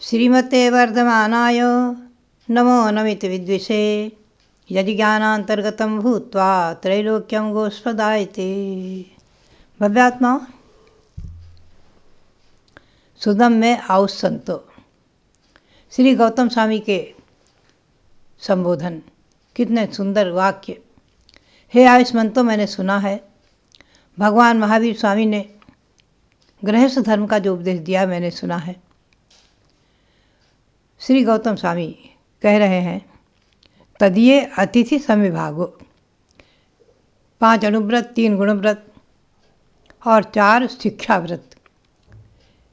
श्रीमते वर्धमानाय नमो नमिति विद्विषे यदि ज्ञानांतर्गतं भूत्वा त्रैलोक्यं गोस्पदायते। भव्यात्मा सुदम में आउस संतो। श्री गौतम स्वामी के संबोधन। कितने सुंदर वाक्य। हे आयुष्मंतो, मैंने सुना है भगवान महावीर स्वामी ने गृहस्थ धर्म का जो उपदेश दिया मैंने सुना है। श्री गौतम स्वामी कह रहे हैं तदीय अतिथि समविभागो, 5 अणुव्रत, 3 गुणव्रत और 4 शिक्षाव्रत।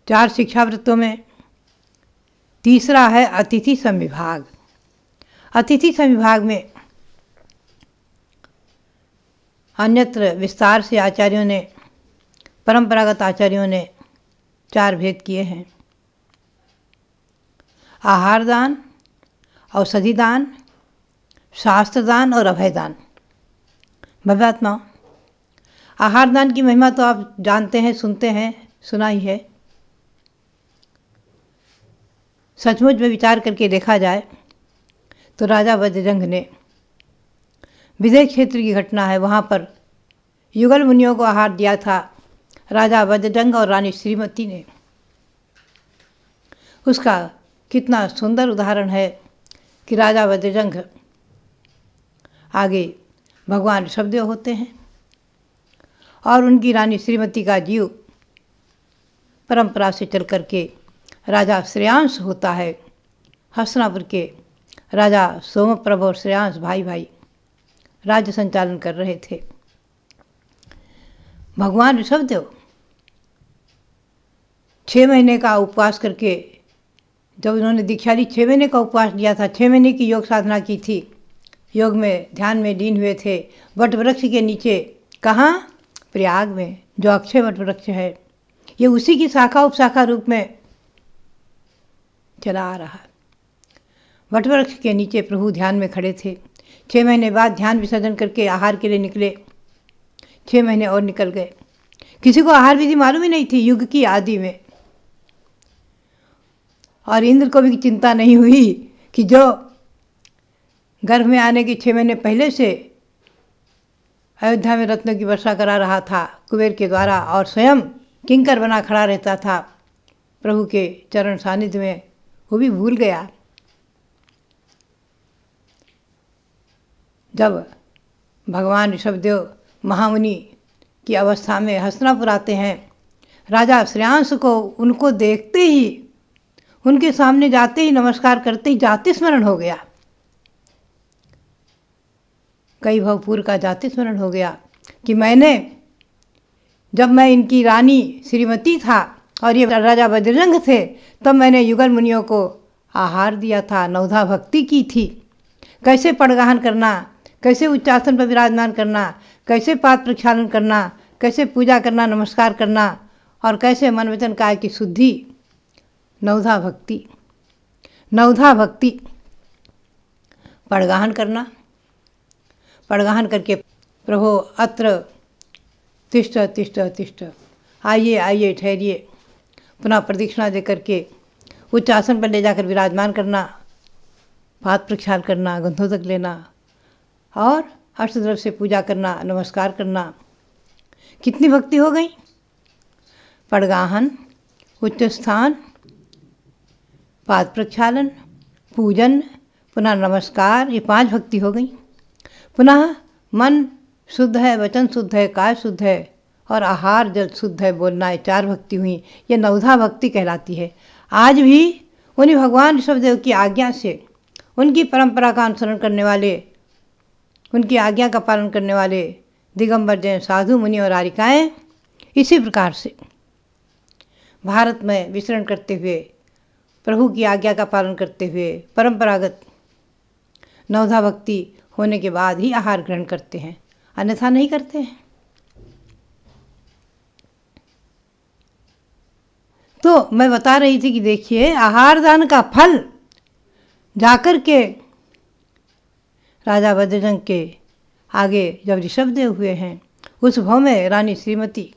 4 शिक्षाव्रतों में तीसरा है अतिथि समविभाग। अतिथि समविभाग में अन्यत्र विस्तार से आचार्यों ने, परंपरागत आचार्यों ने 4 भेद किए हैं। आहार दान, औषधि दान, शास्त्र दान और अभय दान। भव्यात्मा, आहार दान की महिमा तो आप जानते हैं, सुनते हैं, सुना ही है। सचमुच में विचार करके देखा जाए तो राजा वज्रजंघ ने, विदेह क्षेत्र की घटना है, वहाँ पर युगल मुनियों को आहार दिया था राजा वज्रजंघ और रानी श्रीमती ने। उसका कितना सुंदर उदाहरण है कि राजा वज्रजंघ आगे भगवान ऋषभदेव होते हैं और उनकी रानी श्रीमती का जीव परंपरा से चल करके राजा श्रेयांश होता है। हस्तिनापुर के राजा सोमप्रभ और श्रेयांश भाई भाई राज्य संचालन कर रहे थे। भगवान ऋषभदेव 6 महीने का उपवास करके, जब उन्होंने दीक्षा ली, 6 महीने का उपवास लिया था, 6 महीने की योग साधना की थी, योग में ध्यान में लीन हुए थे वट वृक्ष के नीचे। कहाँ? प्रयाग में, जो अक्षय वट वृक्ष है, ये उसी की शाखा उपशाखा रूप में चला आ रहा है। वट वृक्ष के नीचे प्रभु ध्यान में खड़े थे। 6 महीने बाद ध्यान विसर्जन करके आहार के लिए निकले। 6 महीने और निकल गए। किसी को आहार विधि मालूम ही नहीं थी युग की आदि में, और इंद्र को भी चिंता नहीं हुई कि जो गर्भ में आने के 6 महीने पहले से अयोध्या में रत्नों की वर्षा करा रहा था कुबेर के द्वारा, और स्वयं किंकर बना खड़ा रहता था प्रभु के चरण सानिध्य में, वो भी भूल गया। जब भगवान ऋषभदेव महामुनि की अवस्था में हस्तिनापुर आते हैं, राजा श्रेयांश को उनको देखते ही, उनके सामने जाते ही, नमस्कार करते ही जाति स्मरण हो गया। कई भवपूर्व का जाति स्मरण हो गया कि मैंने, जब मैं इनकी रानी श्रीमती था और ये राजा वज्रजंघ थे, तब मैंने युगल मुनियों को आहार दिया था, नवधा भक्ति की थी। कैसे पड़गाहन करना, कैसे उच्चासन पर विराजमान करना, कैसे पाद प्रक्षालन करना, कैसे पूजा करना, नमस्कार करना, और कैसे मन वचन काया की शुद्धि। नवधा भक्ति, नवधा भक्ति। पड़गाहन करना, पड़गाहन करके प्रभो अत्र तिष्ठ तिष्ठ तिष्ठ, आइए आइए ठहरिए, पुनः प्रदक्षिणा दे करके उच्च आसन पर ले जाकर विराजमान करना, पाद प्रक्षालन करना, गंधोदक लेना और अष्टद्रव्य से पूजा करना, नमस्कार करना। कितनी भक्ति हो गई। पड़गाहन, उच्च स्थान, पाद प्रक्षालन, पूजन, पुनः नमस्कार, ये 5 भक्ति हो गई। पुनः मन शुद्ध है, वचन शुद्ध है, काय शुद्ध है और आहार जल शुद्ध है, बोलना है, 4 भक्ति हुई। ये नवधा भक्ति कहलाती है। आज भी उन्हीं भगवान ऋषभदेव की आज्ञा से, उनकी परंपरा का अनुसरण करने वाले, उनकी आज्ञा का पालन करने वाले दिगंबर जैन साधु मुनि और आरिकाएँ इसी प्रकार से भारत में विचरण करते हुए, प्रभु की आज्ञा का पालन करते हुए, परंपरागत नवधा भक्ति होने के बाद ही आहार ग्रहण करते हैं, अन्यथा नहीं करते हैं। तो मैं बता रही थी कि देखिए, आहार दान का फल जाकर के राजा वज्रजंघ के आगे जब ऋषभदेव हुए हैं, उस भव में रानी श्रीमती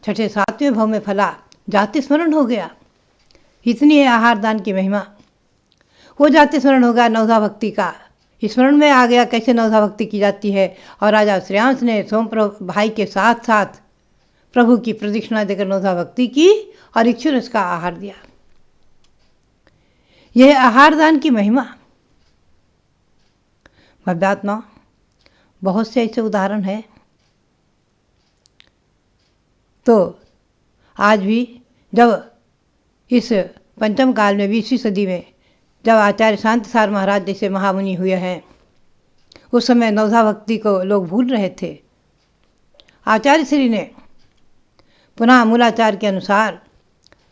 6ठे 7वें भव में फला, जाति स्मरण हो गया इतनी है आहार दान की महिमा। वो जाते स्मरण होगा नवधा भक्ति का, स्मरण में आ गया कैसे नवधा भक्ति की जाती है। और राजा श्रेयांश ने सोमप्रभ भाई के साथ साथ प्रभु की प्रदक्षिणा देकर नवधा भक्ति की और इक्षुरस का आहार दिया। यह आहार दान की महिमा। भव्यात्मा बहुत से ऐसे उदाहरण हैं। तो आज भी जब इस पंचम काल में 20वीं सदी में जब आचार्य शांतसार महाराज जैसे महामुनि हुए हैं, उस समय नवधा भक्ति को लोग भूल रहे थे। आचार्य श्री ने पुनः मूलाचार के अनुसार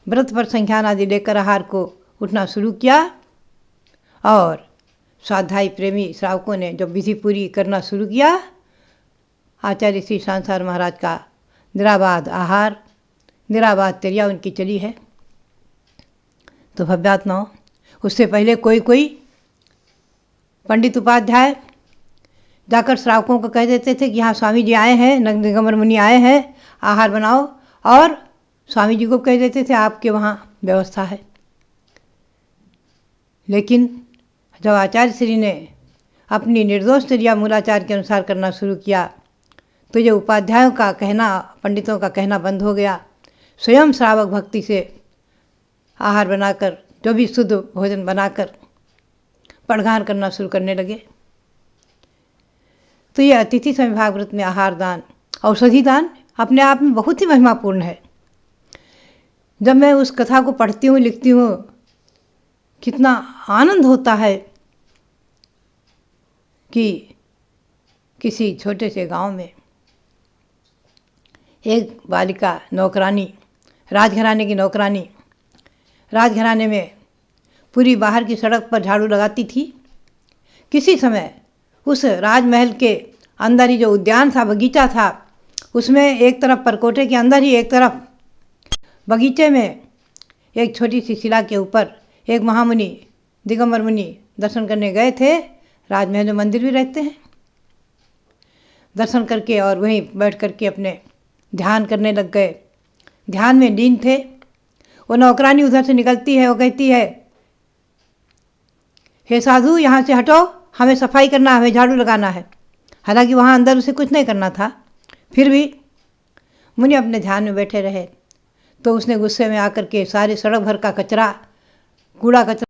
व्रत पर संख्यान आदि लेकर आहार को उठना शुरू किया और स्वाध्यायी प्रेमी श्रावकों ने जब विधि पूरी करना शुरू किया, आचार्य श्री शांतसार महाराज का निराबाद आहार, निराबाद चर्या उनकी चली है। तो भव्यात्माओं, उससे पहले कोई पंडित उपाध्याय जाकर श्रावकों को कह देते थे कि यहाँ स्वामी जी आए हैं, दिगंबर मुनि आए हैं, आहार बनाओ, और स्वामी जी को कह देते थे आपके वहाँ व्यवस्था है। लेकिन जब आचार्य श्री ने अपनी निर्दोष चर्या मूलाचार के अनुसार करना शुरू किया, तो ये उपाध्यायों का कहना, पंडितों का कहना बंद हो गया। स्वयं श्रावक भक्ति से आहार बनाकर, जो भी शुद्ध भोजन बनाकर पड़गान करना शुरू करने लगे। तो ये अतिथि समविभाग व्रत में आहार दान, औषधि दान अपने आप में बहुत ही महिमापूर्ण है। जब मैं उस कथा को पढ़ती हूँ, लिखती हूँ, कितना आनंद होता है कि किसी छोटे से गांव में एक बालिका नौकरानी, राजघराने की नौकरानी, राजघराने में पूरी बाहर की सड़क पर झाड़ू लगाती थी। किसी समय उस राजमहल के अंदर ही जो उद्यान था, बगीचा था, उसमें एक तरफ परकोटे के अंदर ही एक तरफ बगीचे में एक छोटी सी शिला के ऊपर एक महामुनि दिगंबर मुनि दर्शन करने गए थे। राजमहल में मंदिर भी रहते हैं। दर्शन करके और वहीं बैठ करके अपने ध्यान करने लग गए। ध्यान में लीन थे। वो नौकरानी उधर से निकलती है, वो कहती है, हे साधु, यहाँ से हटो, हमें सफाई करना, हमें झाड़ू लगाना है। हालांकि वहाँ अंदर उसे कुछ नहीं करना था, फिर भी मुनि अपने ध्यान में बैठे रहे। तो उसने गुस्से में आकर के सारे सड़क भर का कचरा, कूड़ा कचरा